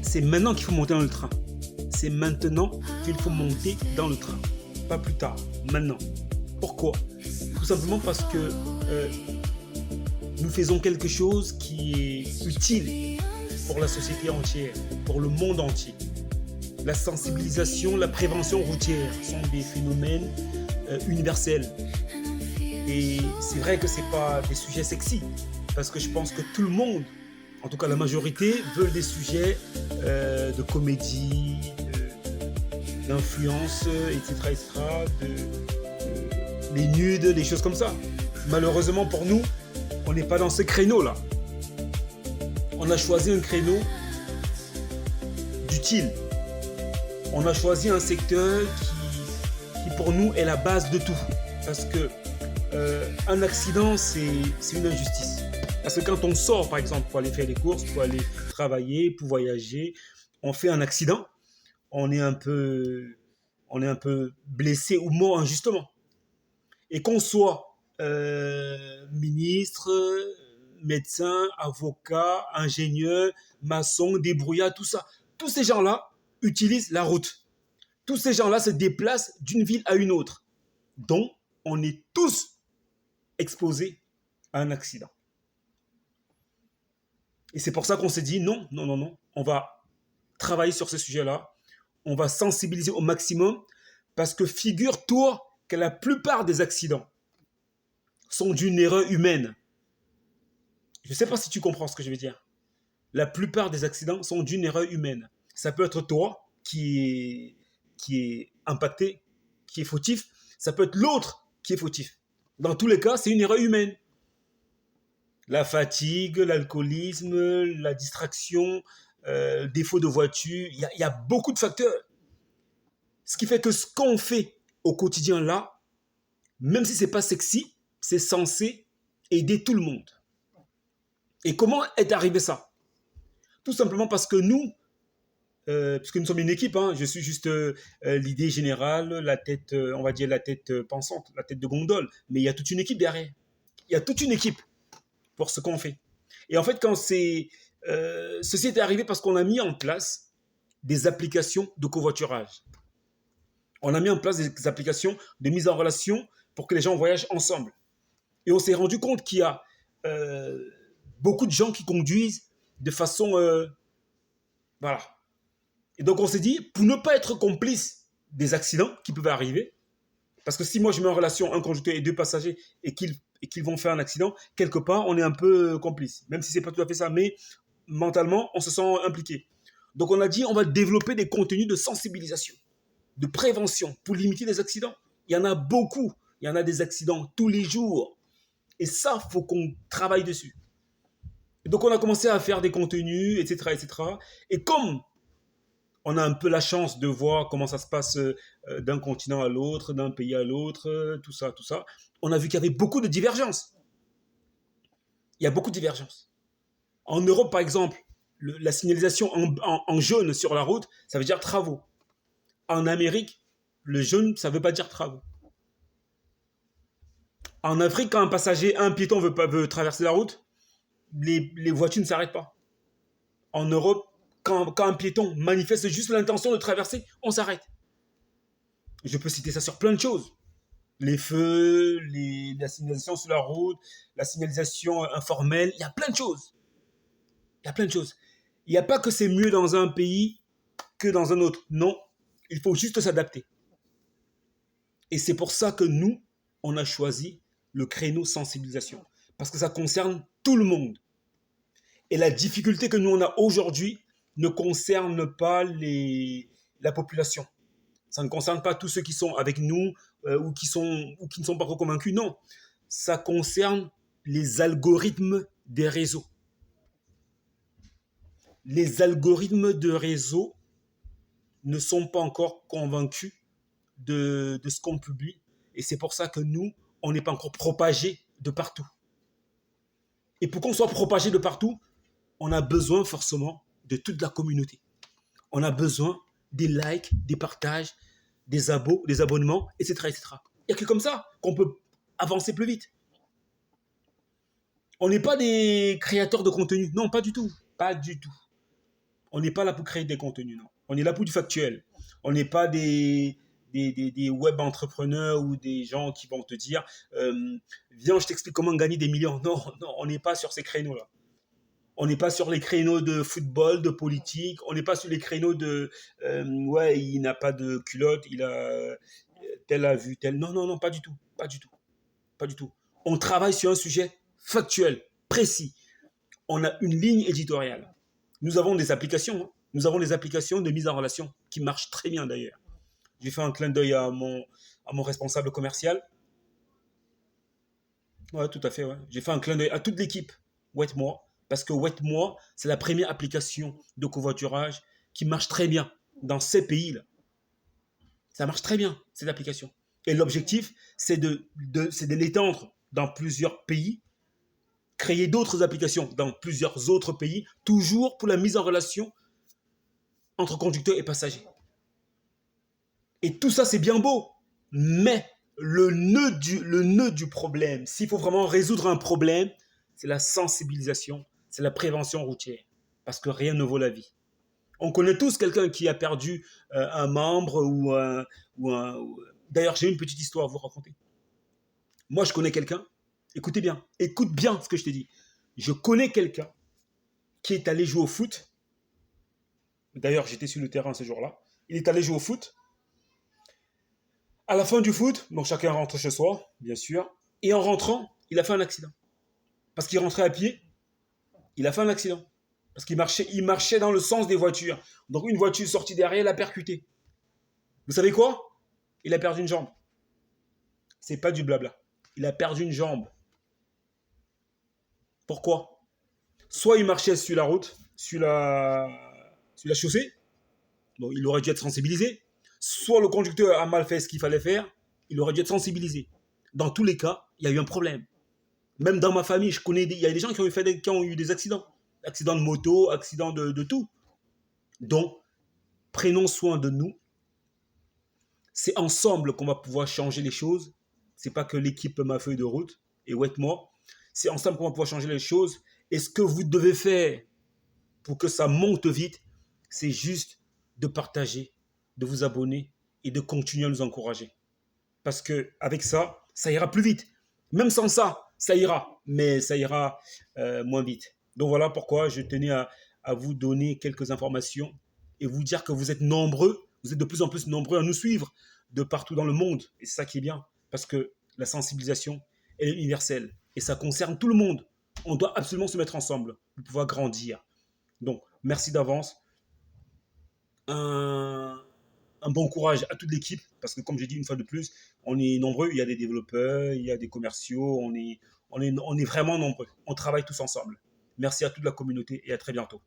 c'est maintenant qu'il faut monter dans le train. C'est maintenant qu'il faut monter dans le train. Pas plus tard, maintenant. Pourquoi? Tout simplement parce que nous faisons quelque chose qui est utile pour la société entière, pour le monde entier. La sensibilisation, la prévention routière sont des phénomènes universels. Et c'est vrai que ce n'est pas des sujets sexy, parce que je pense que tout le monde, en tout cas la majorité, veulent des sujets de comédie, d'influence, etc., les nudes, des choses comme ça. Malheureusement pour nous, on n'est pas dans ce créneau-là. On a choisi un créneau d'utile. On a choisi un secteur qui pour nous est la base de tout. Parce que un accident, c'est une injustice. Parce que quand on sort, par exemple, pour aller faire des courses, pour aller travailler, pour voyager, on fait un accident, on est un peu blessé ou mort injustement. Et qu'on soit ministre, médecin, avocat, ingénieur, maçon, débrouillard, tout ça, tous ces gens-là utilisent la route. Tous ces gens-là se déplacent d'une ville à une autre. Donc, on est tous exposés à un accident. Et c'est pour ça qu'on s'est dit non, on va travailler sur ce sujet-là, on va sensibiliser au maximum, parce que figure-toi que la plupart des accidents sont d'une erreur humaine. Je ne sais pas si tu comprends ce que je veux dire. La plupart des accidents sont d'une erreur humaine. Ça peut être toi qui est impacté, qui est fautif. Ça peut être l'autre qui est fautif. Dans tous les cas, c'est une erreur humaine. La fatigue, l'alcoolisme, la distraction, défaut de voiture, il y a beaucoup de facteurs. Ce qui fait que ce qu'on fait au quotidien là, même si ce n'est pas sexy, c'est censé aider tout le monde. Et comment est arrivé ça? Tout simplement parce que nous, puisque nous sommes une équipe, je suis juste l'idée générale, la tête, on va dire la tête pensante, la tête de gondole, mais il y a toute une équipe derrière. Il y a toute une équipe pour ce qu'on fait. Et en fait, ceci est arrivé parce qu'on a mis en place des applications de covoiturage. On a mis en place des applications de mise en relation pour que les gens voyagent ensemble. Et on s'est rendu compte qu'il y a beaucoup de gens qui conduisent de façon... voilà. Et donc, on s'est dit, pour ne pas être complice des accidents qui peuvent arriver, parce que si moi, je mets en relation un conducteur et deux passagers et qu'ils vont faire un accident, quelque part, on est un peu complice. Même si ce n'est pas tout à fait ça, mais mentalement, on se sent impliqué. Donc, on a dit, on va développer des contenus de sensibilisation, de prévention pour limiter les accidents. Il y en a beaucoup. Il y en a des accidents tous les jours. Et ça, il faut qu'on travaille dessus. Et donc, on a commencé à faire des contenus, etc., etc. Et comme on a un peu la chance de voir comment ça se passe d'un continent à l'autre, d'un pays à l'autre, tout ça. On a vu qu'il y avait beaucoup de divergences. Il y a beaucoup de divergences. En Europe, par exemple, la signalisation en jaune sur la route, ça veut dire travaux. En Amérique, le jaune, ça ne veut pas dire travaux. En Afrique, quand un piéton veut traverser la route, les voitures ne s'arrêtent pas. En Europe, quand un piéton manifeste juste l'intention de traverser, on s'arrête. Je peux citer ça sur plein de choses. Les feux, la signalisation sur la route, la signalisation informelle, il y a plein de choses. Il n'y a pas que c'est mieux dans un pays que dans un autre. Non, il faut juste s'adapter. Et c'est pour ça que nous, on a choisi le créneau sensibilisation. Parce que ça concerne tout le monde. Et la difficulté que nous, on a aujourd'hui ne concerne pas la population. Ça ne concerne pas tous ceux qui sont avec nous ou qui ne sont pas convaincus. Non, ça concerne les algorithmes des réseaux. Les algorithmes de réseau ne sont pas encore convaincus de ce qu'on publie. Et c'est pour ça que nous, on n'est pas encore propagés de partout. Et pour qu'on soit propagé de partout, on a besoin forcément de toute la communauté. On a besoin des likes, des partages, des abonnements, etc., etc. Il n'y a que comme ça qu'on peut avancer plus vite. On n'est pas des créateurs de contenu. Non, pas du tout. Pas du tout. On n'est pas là pour créer des contenus, non. On est là pour du factuel. On n'est pas des web entrepreneurs ou des gens qui vont te dire viens, je t'explique comment gagner des millions. Non, non, on n'est pas sur ces créneaux-là. On n'est pas sur les créneaux de football, de politique. On n'est pas sur les créneaux de ouais, il n'a pas de culotte, il a tel a vu tel. Non, non, non, pas du tout. Pas du tout. Pas du tout. On travaille sur un sujet factuel, précis. On a une ligne éditoriale. Nous avons des applications. Hein. Nous avons des applications de mise en relation qui marchent très bien d'ailleurs. J'ai fait un clin d'œil à mon responsable commercial. Ouais, tout à fait. Ouais. J'ai fait un clin d'œil à toute l'équipe Wetmore parce que Wetmore, c'est la première application de covoiturage qui marche très bien dans ces pays-là. Ça marche très bien, cette application. Et l'objectif, c'est de l'étendre dans plusieurs pays, créer d'autres applications dans plusieurs autres pays, toujours pour la mise en relation entre conducteurs et passagers. Et tout ça, c'est bien beau. Mais le nœud du problème, s'il faut vraiment résoudre un problème, c'est la sensibilisation, c'est la prévention routière. Parce que rien ne vaut la vie. On connaît tous quelqu'un qui a perdu un membre ou un... D'ailleurs, j'ai une petite histoire à vous raconter. Moi, je connais quelqu'un. Écoutez bien. Écoute bien ce que je t'ai dit. Je connais quelqu'un qui est allé jouer au foot. D'ailleurs, j'étais sur le terrain ce jour-là. Il est allé jouer au foot. À la fin du foot, donc chacun rentre chez soi, bien sûr. Et en rentrant, il a fait un accident. Parce qu'il rentrait à pied, il a fait un accident. Parce il marchait dans le sens des voitures. Donc une voiture sortie derrière l'a percuté. Vous savez quoi? Il a perdu une jambe. C'est pas du blabla. Il a perdu une jambe. Pourquoi? Soit il marchait sur la route, sur la chaussée, donc il aurait dû être sensibilisé. Soit le conducteur a mal fait ce qu'il fallait faire, il aurait dû être sensibilisé. Dans tous les cas, il y a eu un problème. Même dans ma famille, il y a des gens qui ont eu des accidents. Accidents de moto, accidents de tout. Donc, prenons soin de nous. C'est ensemble qu'on va pouvoir changer les choses. C'est pas que l'équipe Ma Feuille de Route et Wetmore. C'est ensemble qu'on va pouvoir changer les choses. Et ce que vous devez faire pour que ça monte vite, c'est juste de partager, de vous abonner et de continuer à nous encourager. Parce que avec ça, ça ira plus vite. Même sans ça, ça ira, mais ça ira moins vite. Donc voilà pourquoi je tenais à vous donner quelques informations et vous dire que vous êtes nombreux, vous êtes de plus en plus nombreux à nous suivre de partout dans le monde. Et c'est ça qui est bien, parce que la sensibilisation, elle est universelle et ça concerne tout le monde. On doit absolument se mettre ensemble pour pouvoir grandir. Donc, merci d'avance. Un bon courage à toute l'équipe, parce que comme j'ai dit une fois de plus, on est nombreux, il y a des développeurs, il y a des commerciaux, on est vraiment nombreux. On travaille tous ensemble. Merci à toute la communauté et à très bientôt.